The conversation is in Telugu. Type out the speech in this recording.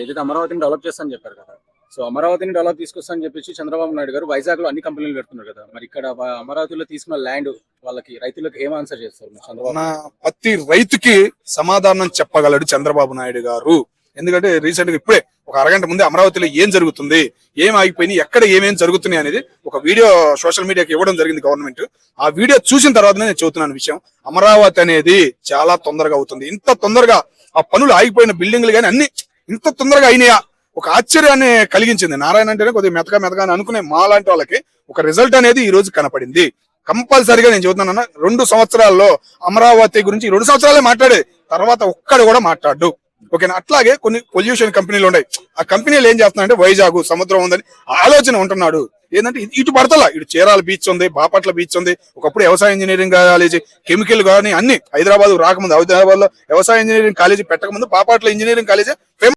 ఏదైతే అమరావతిని డెవలప్ చేస్తా అని చెప్పారు కదా, సో అమరావతిని డెవలప్ తీసుకొస్తా అని చెప్పేసి చంద్రబాబు నాయుడు గారు వైజాగ్ లో అన్ని కంపెనీలు పెడుతున్నారు కదా, మరి ఇక్కడ అమరావతిలో తీసుకున్న ల్యాండ్ వాళ్ళకి రైతులకు ఏం ఆన్సర్ చేస్తారు చంద్రబాబు? ప్రతి రైతుకి సమాధానం చెప్పగలడు చంద్రబాబు నాయుడు గారు. ఎందుకంటే రీసెంట్ గా ఇప్పుడే ఒక అరగంట ముందే అమరావతిలో ఏం జరుగుతుంది, ఏం ఆగిపోయింది, ఎక్కడ ఏమేం జరుగుతున్నాయి అనేది ఒక వీడియో సోషల్ మీడియాకి ఇవ్వడం జరిగింది గవర్నమెంట్. ఆ వీడియో చూసిన తర్వాతనే నేను చెబుతున్నాను విషయం. అమరావతి అనేది చాలా తొందరగా అవుతుంది. ఇంత తొందరగా ఆ పనులు ఆగిపోయిన బిల్డింగ్లు కానీ అన్ని ఇంత తొందరగా అయినాయా ఒక ఆశ్చర్యాన్ని కలిగించింది. నారాయణ అంటేనే కొద్దిగా మెతగా అని అనుకునే మా లాంటి వాళ్ళకి ఒక రిజల్ట్ అనేది ఈ రోజు కనపడింది. కంపల్సరిగా నేను చెబుతున్నాను, 2 సంవత్సరాల్లో అమరావతి గురించి 2 సంవత్సరాలే మాట్లాడే తర్వాత ఒక్కడు కూడా మాట్లాడు. ఓకేనా? అట్లాగే కొన్ని పొల్యూషన్ కంపెనీలు ఉన్నాయి. ఆ కంపెనీలు ఏం చేస్తున్నాయంటే వైజాగ్ సముద్రం ఉందని ఆలోచన ఉంటున్నాడు. ఏంటంటే ఇటు పడతలా, ఇటు చీరాల బీచ్ ఉంది, బాపట్ల బీచ్ ఉంది, ఒకప్పుడు వ్యవసాయ ఇంజనీరింగ్ కాలేజీ, కెమికల్ కానీ అన్ని హైదరాబాద్ రాకముందు హైదరాబాద్ లో వ్యవసాయ ఇంజనీరింగ్ కాలేజీ పెట్టకముందు బాపట్ల ఇంజనీరింగ్ కాలేజీ